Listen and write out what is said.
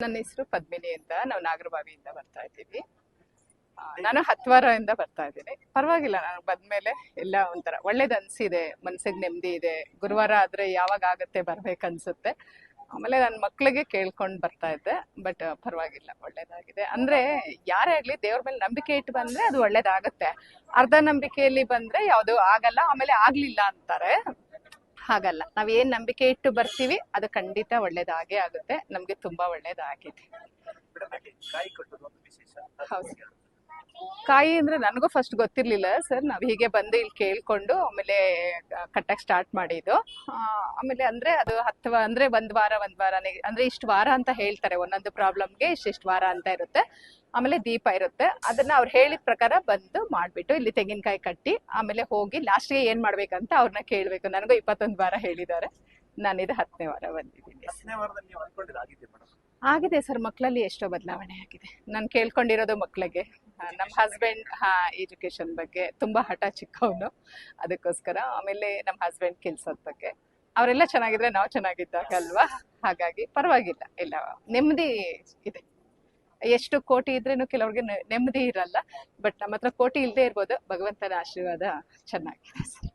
ನನ್ನ ಹೆಸರು ಪದ್ಮಿನಿ ಅಂತ. ನಾವು ನಾಗರಬಾವಿಯಿಂದ ಬರ್ತಾ ಇದ್ದೀವಿ. ನಾನು ಹತ್ವಾರದಿಂದ ಬರ್ತಾ ಇದ್ದೀನಿ. ಪರವಾಗಿಲ್ಲ, ನಾನು ಬಂದ್ಮೇಲೆ ಎಲ್ಲ ಒಂಥರ ಒಳ್ಳೇದು ಅನ್ಸಿದೆ, ಮನ್ಸಿಗೆ ನೆಮ್ಮದಿ ಇದೆ. ಗುರುವಾರ ಆದ್ರೆ ಯಾವಾಗ ಆಗತ್ತೆ ಬರ್ಬೇಕನ್ಸುತ್ತೆ. ಆಮೇಲೆ ನನ್ನ ಮಕ್ಳಿಗೆ ಕೇಳ್ಕೊಂಡು ಬರ್ತಾ ಇದ್ದೆ, ಬಟ್ ಪರವಾಗಿಲ್ಲ, ಒಳ್ಳೇದಾಗಿದೆ. ಅಂದ್ರೆ ಯಾರೇ ಆಗ್ಲಿ ದೇವ್ರ ಮೇಲೆ ನಂಬಿಕೆ ಇಟ್ಟು ಬಂದ್ರೆ ಅದು ಒಳ್ಳೇದಾಗತ್ತೆ. ಅರ್ಧ ನಂಬಿಕೆಯಲ್ಲಿ ಬಂದ್ರೆ ಯಾವುದು ಆಗಲ್ಲ, ಆಮೇಲೆ ಆಗ್ಲಿಲ್ಲ ಅಂತಾರೆ. ಹಾಗಲ್ಲ, ನಾವ್ ಏನ್ ನಂಬಿಕೆ ಇಟ್ಟು ಬರ್ತೀವಿ ಅದು ಖಂಡಿತ ಒಳ್ಳೇದಾಗೇ ಆಗುತ್ತೆ. ನಮ್ಗೆ ತುಂಬಾ ಒಳ್ಳೇದಾಗಿದೆ. ಹೌದು. ಕಾಯಿ ಅಂದ್ರೆ ನನಗೂ ಫಸ್ಟ್ ಗೊತ್ತಿರ್ಲಿಲ್ಲ ಸರ್. ನಾವ್ ಹೀಗೆ ಬಂದು ಇಲ್ಲಿ ಕೇಳ್ಕೊಂಡು ಆಮೇಲೆ ಕಟ್ಟಕ್ ಸ್ಟಾರ್ಟ್ ಮಾಡಿದ್ದು. ಆಮೇಲೆ ಅಂದ್ರೆ ಅದು ಅಂದ್ರೆ ಒಂದ್ ವಾರನೇ ಅಂದ್ರೆ ಇಷ್ಟು ವಾರ ಅಂತ ಹೇಳ್ತಾರೆ. ಒಂದೊಂದು ಪ್ರಾಬ್ಲಮ್ಗೆ ಇಷ್ಟಿಷ್ಟು ವಾರ ಅಂತ ಇರುತ್ತೆ. ಆಮೇಲೆ ದೀಪ ಇರುತ್ತೆ. ಅದನ್ನ ಅವ್ರು ಹೇಳಿದ ಪ್ರಕಾರ ಬಂದು ಮಾಡ್ಬಿಟ್ಟು ಇಲ್ಲಿ ತೆಂಗಿನಕಾಯಿ ಕಟ್ಟಿ ಆಮೇಲೆ ಹೋಗಿ ಲಾಸ್ಟ್ಗೆ ಏನ್ ಮಾಡ್ಬೇಕಂತ ಅವ್ರನ್ನ ಕೇಳ್ಬೇಕು. ನನಗೂ 21 ವಾರ ಹೇಳಿದ್ದಾರೆ. ನಾನಿದು 10ನೇ ವಾರ ಬಂದಿದ್ದೀನಿ. ಆಗಿದೆ ಸರ್. ಮಕ್ಕಳಲ್ಲಿ ಎಷ್ಟೋ ಬದಲಾವಣೆ ಆಗಿದೆ. ನಾನು ಕೇಳ್ಕೊಂಡಿರೋದು ಮಕ್ಕಳಿಗೆ. ನಮ್ಮ ಹಸ್ಬೆಂಡ್ ಎಜುಕೇಶನ್ ಬಗ್ಗೆ ತುಂಬಾ ಹಠ ಚಿಕ್ಕವನು, ಅದಕ್ಕೋಸ್ಕರ. ಆಮೇಲೆ ನಮ್ಮ ಹಸ್ಬೆಂಡ್ ಕೆಲ್ಸದ ಬಗ್ಗೆ ಅವರೆಲ್ಲ ಚೆನ್ನಾಗಿದ್ರೆ ನಾವು ಚೆನ್ನಾಗಿದ್ದಾಗ ಅಲ್ವಾ. ಹಾಗಾಗಿ ಪರವಾಗಿಲ್ಲ, ಎಲ್ಲ ನೆಮ್ಮದಿ ಇದೆ. ಎಷ್ಟು ಕೋಟಿ ಇದ್ರೇನು ಕೆಲವ್ರಿಗೆ ನೆಮ್ಮದಿ ಇರಲ್ಲ. ಬಟ್ ನಮ್ಮ ಹತ್ರ ಕೋಟಿ ಇಲ್ಲದೆ ಇರ್ಬೋದು, ಭಗವಂತನ ಆಶೀರ್ವಾದ ಚೆನ್ನಾಗಿದೆ ಸರ್.